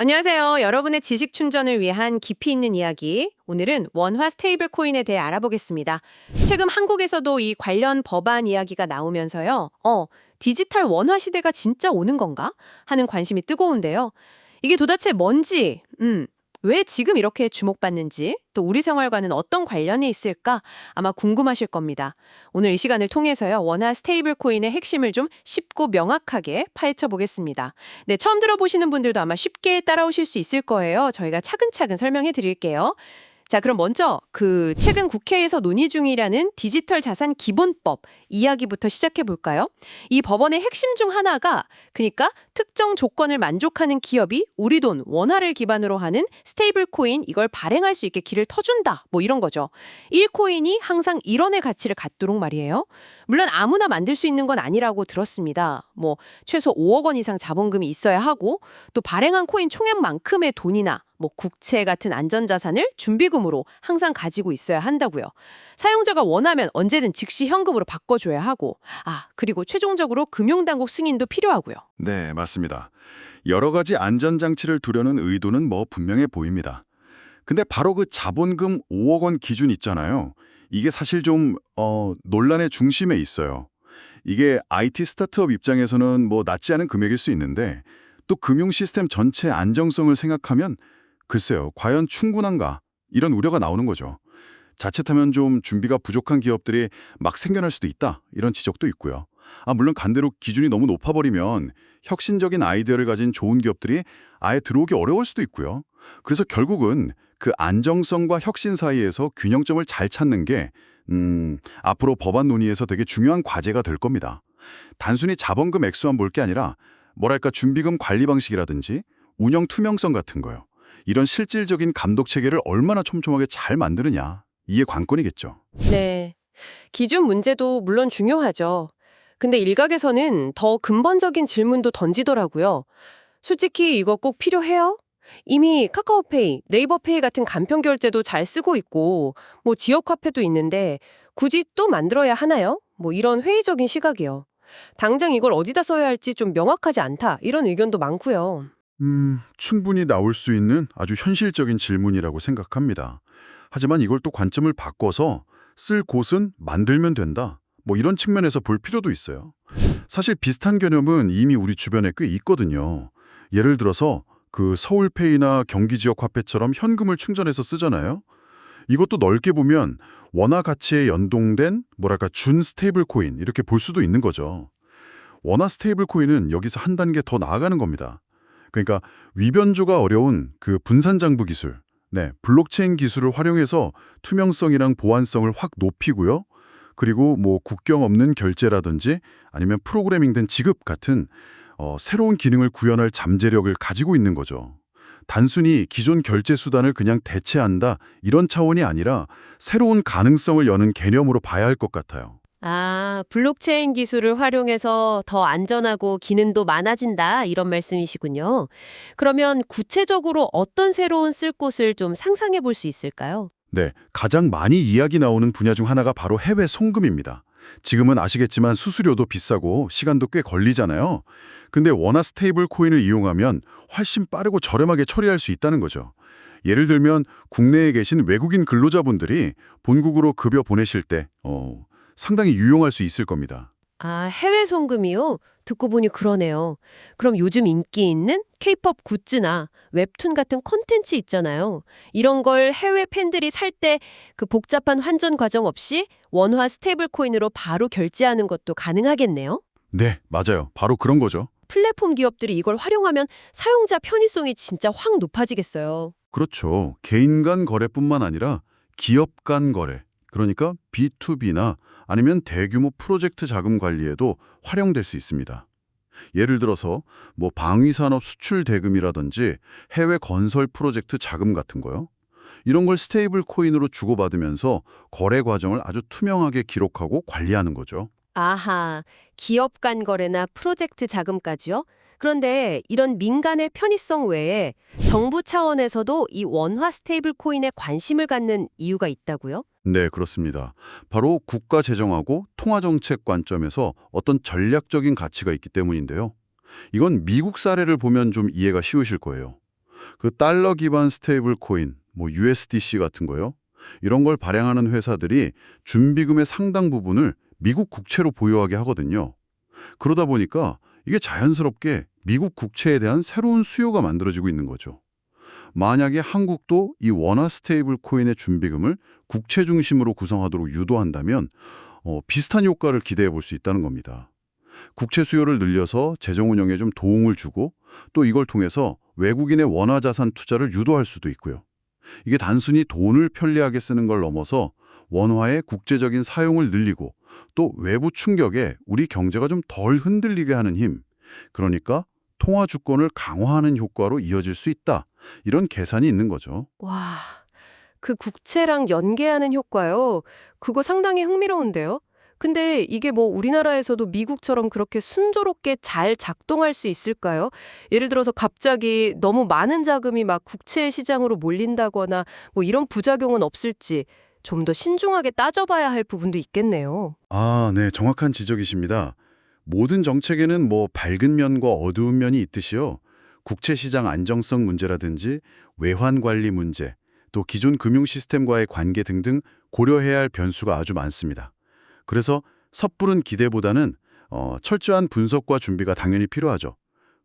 안녕하세요. 여러분의 지식 충전을 위한 깊이 있는 이야기. 오늘은 원화 스테이블 코인에 대해 알아보겠습니다. 최근 한국에서도 이 관련 법안 이야기가 나오면서요. 디지털 원화 시대가 진짜 오는 건가? 하는 관심이 뜨거운데요. 이게 도대체 뭔지, 왜 지금 이렇게 주목받는지, 또 우리 생활과는 어떤 관련이 있을까? 아마 궁금하실 겁니다. 오늘 이 시간을 통해서요, 원화 스테이블 코인의 핵심을 좀 쉽고 명확하게 파헤쳐 보겠습니다. 네, 처음 들어보시는 분들도 아마 쉽게 따라오실 수 있을 거예요. 저희가 차근차근 설명해 드릴게요. 자, 그럼 먼저 최근 국회에서 논의 중이라는 디지털 자산 기본법 이야기부터 시작해 볼까요? 이 법원의 핵심 중 하나가 그러니까 특정 조건을 만족하는 기업이 우리 돈 원화를 기반으로 하는 스테이블 코인 이걸 발행할 수 있게 길을 터준다. 뭐 이런 거죠. 1코인이 항상 1원의 가치를 갖도록 말이에요. 물론 아무나 만들 수 있는 건 아니라고 들었습니다. 뭐 최소 5억 원 이상 자본금이 있어야 하고 또 발행한 코인 총액만큼의 돈이나 뭐 국채 같은 안전자산을 준비금으로 항상 가지고 있어야 한다고요. 사용자가 원하면 언제든 즉시 현금으로 바꿔줘야 하고, 그리고 최종적으로 금융당국 승인도 필요하고요. 네, 맞습니다. 여러 가지 안전장치를 두려는 의도는 분명해 보입니다. 근데 바로 그 자본금 5억 원 기준 있잖아요. 이게 사실 좀 논란의 중심에 있어요. 이게 IT 스타트업 입장에서는 낮지 않은 금액일 수 있는데 또 금융 시스템 전체 안정성을 생각하면 글쎄요, 과연 충분한가? 이런 우려가 나오는 거죠. 자칫하면 좀 준비가 부족한 기업들이 막 생겨날 수도 있다. 이런 지적도 있고요. 물론 반대로 기준이 너무 높아버리면 혁신적인 아이디어를 가진 좋은 기업들이 아예 들어오기 어려울 수도 있고요. 그래서 결국은 그 안정성과 혁신 사이에서 균형점을 잘 찾는 게 앞으로 법안 논의에서 되게 중요한 과제가 될 겁니다. 단순히 자본금 액수만 볼 게 아니라 준비금 관리 방식이라든지 운영 투명성 같은 거요. 이런 실질적인 감독 체계를 얼마나 촘촘하게 잘 만드느냐. 이게 관건이겠죠. 네. 기준 문제도 물론 중요하죠. 근데 일각에서는 더 근본적인 질문도 던지더라고요. 솔직히 이거 꼭 필요해요? 이미 카카오페이, 네이버페이 같은 간편 결제도 잘 쓰고 있고, 뭐 지역 화폐도 있는데 굳이 또 만들어야 하나요? 뭐 이런 회의적인 시각이요. 당장 이걸 어디다 써야 할지 좀 명확하지 않다. 이런 의견도 많고요. 충분히 나올 수 있는 아주 현실적인 질문이라고 생각합니다. 하지만 이걸 또 관점을 바꿔서 쓸 곳은 만들면 된다. 이런 측면에서 볼 필요도 있어요. 사실 비슷한 개념은 이미 우리 주변에 꽤 있거든요. 예를 들어서 그 서울페이나 경기 지역 화폐처럼 현금을 충전해서 쓰잖아요. 이것도 넓게 보면 원화 가치에 연동된 준 스테이블 코인 이렇게 볼 수도 있는 거죠. 원화 스테이블 코인은 여기서 한 단계 더 나아가는 겁니다. 그러니까 위변조가 어려운 그 분산장부 기술, 블록체인 기술을 활용해서 투명성이랑 보안성을 확 높이고요. 그리고 국경 없는 결제라든지 아니면 프로그래밍된 지급 같은 새로운 기능을 구현할 잠재력을 가지고 있는 거죠. 단순히 기존 결제 수단을 그냥 대체한다 이런 차원이 아니라 새로운 가능성을 여는 개념으로 봐야 할 것 같아요. 블록체인 기술을 활용해서 더 안전하고 기능도 많아진다 이런 말씀이시군요. 그러면 구체적으로 어떤 새로운 쓸 곳을 좀 상상해 볼 수 있을까요? 네, 가장 많이 이야기 나오는 분야 중 하나가 바로 해외 송금입니다. 지금은 아시겠지만 수수료도 비싸고 시간도 꽤 걸리잖아요. 근데 원화 스테이블 코인을 이용하면 훨씬 빠르고 저렴하게 처리할 수 있다는 거죠. 예를 들면 국내에 계신 외국인 근로자분들이 본국으로 급여 보내실 때 상당히 유용할 수 있을 겁니다. 해외 송금이요? 듣고 보니 그러네요. 그럼 요즘 인기 있는 케이팝 굿즈나 웹툰 같은 콘텐츠 있잖아요. 이런 걸 해외 팬들이 살 때 그 복잡한 환전 과정 없이 원화 스테이블 코인으로 바로 결제하는 것도 가능하겠네요. 네, 맞아요. 바로 그런 거죠. 플랫폼 기업들이 이걸 활용하면 사용자 편의성이 진짜 확 높아지겠어요. 그렇죠. 개인 간 거래뿐만 아니라 기업 간 거래, 그러니까 B2B나 아니면 대규모 프로젝트 자금 관리에도 활용될 수 있습니다. 예를 들어서 방위산업 수출 대금이라든지 해외 건설 프로젝트 자금 같은 거요. 이런 걸 스테이블 코인으로 주고받으면서 거래 과정을 아주 투명하게 기록하고 관리하는 거죠. 기업 간 거래나 프로젝트 자금까지요? 그런데 이런 민간의 편의성 외에 정부 차원에서도 이 원화 스테이블 코인에 관심을 갖는 이유가 있다고요? 네, 그렇습니다. 바로 국가 재정하고 통화 정책 관점에서 어떤 전략적인 가치가 있기 때문인데요. 이건 미국 사례를 보면 좀 이해가 쉬우실 거예요. 그 달러 기반 스테이블 코인, 뭐 USDC 같은 거요. 이런 걸 발행하는 회사들이 준비금의 상당 부분을 미국 국채로 보유하게 하거든요. 그러다 보니까 이게 자연스럽게 미국 국채에 대한 새로운 수요가 만들어지고 있는 거죠. 만약에 한국도 이 원화 스테이블 코인의 준비금을 국채 중심으로 구성하도록 유도한다면 비슷한 효과를 기대해 볼 수 있다는 겁니다. 국채 수요를 늘려서 재정 운영에 좀 도움을 주고 또 이걸 통해서 외국인의 원화 자산 투자를 유도할 수도 있고요. 이게 단순히 돈을 편리하게 쓰는 걸 넘어서 원화의 국제적인 사용을 늘리고 또 외부 충격에 우리 경제가 좀 덜 흔들리게 하는 힘, 그러니까 통화 주권을 강화하는 효과로 이어질 수 있다. 이런 계산이 있는 거죠. 와, 그 국채랑 연계하는 효과요. 그거 상당히 흥미로운데요. 근데 이게 뭐 우리나라에서도 미국처럼 그렇게 순조롭게 잘 작동할 수 있을까요? 예를 들어서 갑자기 너무 많은 자금이 막 국채 시장으로 몰린다거나 뭐 이런 부작용은 없을지 좀 더 신중하게 따져봐야 할 부분도 있겠네요. 아, 네, 정확한 지적이십니다. 모든 정책에는 뭐 밝은 면과 어두운 면이 있듯이요. 국채 시장 안정성 문제라든지 외환 관리 문제, 또 기존 금융 시스템과의 관계 등등 고려해야 할 변수가 아주 많습니다. 그래서 섣부른 기대보다는 철저한 분석과 준비가 당연히 필요하죠.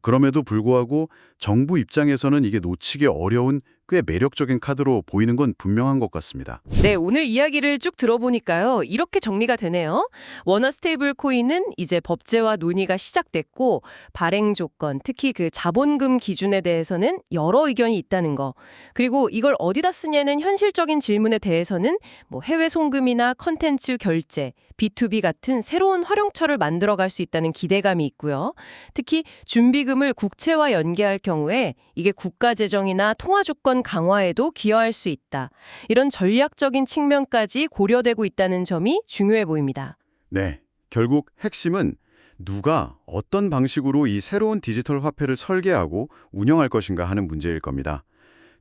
그럼에도 불구하고 정부 입장에서는 이게 놓치기 어려운 꽤 매력적인 카드로 보이는 건 분명한 것 같습니다. 네, 오늘 이야기를 쭉 들어보니까요. 이렇게 정리가 되네요. 원화 스테이블 코인은 이제 법제화 논의가 시작됐고 발행 조건, 특히 그 자본금 기준에 대해서는 여러 의견이 있다는 거. 그리고 이걸 어디다 쓰냐는 현실적인 질문에 대해서는 뭐 해외 송금이나 컨텐츠 결제, B2B 같은 새로운 활용처를 만들어갈 수 있다는 기대감이 있고요. 특히 준비금을 국채와 연계할 경우에 이게 국가 재정이나 통화 주권 강화에도 기여할 수 있다. 이런 전략적인 측면까지 고려되고 있다는 점이 중요해 보입니다. 네, 결국 핵심은 누가 어떤 방식으로 이 새로운 디지털 화폐를 설계하고 운영할 것인가 하는 문제일 겁니다.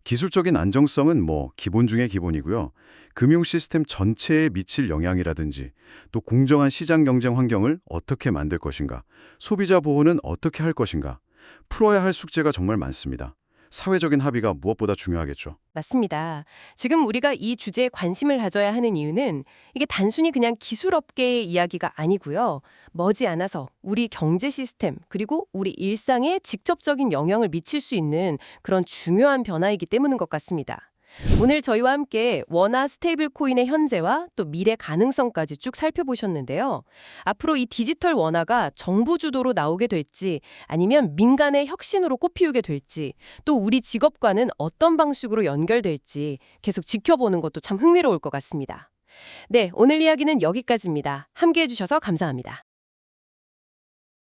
기술적인 안정성은 뭐 기본 중에 기본이고요. 금융 시스템 전체에 미칠 영향이라든지 또 공정한 시장 경쟁 환경을 어떻게 만들 것인가, 소비자 보호는 어떻게 할 것인가, 풀어야 할 숙제가 정말 많습니다. 사회적인 합의가 무엇보다 중요하겠죠. 맞습니다. 지금 우리가 이 주제에 관심을 가져야 하는 이유는 이게 단순히 그냥 기술업계의 이야기가 아니고요. 머지않아서 우리 경제 시스템 그리고 우리 일상에 직접적인 영향을 미칠 수 있는 그런 중요한 변화이기 때문인 것 같습니다. 오늘 저희와 함께 원화 스테이블 코인의 현재와 또 미래 가능성까지 쭉 살펴보셨는데요. 앞으로 이 디지털 원화가 정부 주도로 나오게 될지 아니면 민간의 혁신으로 꽃피우게 될지 또 우리 직업과는 어떤 방식으로 연결될지 계속 지켜보는 것도 참 흥미로울 것 같습니다. 네, 오늘 이야기는 여기까지입니다. 함께해 주셔서 감사합니다.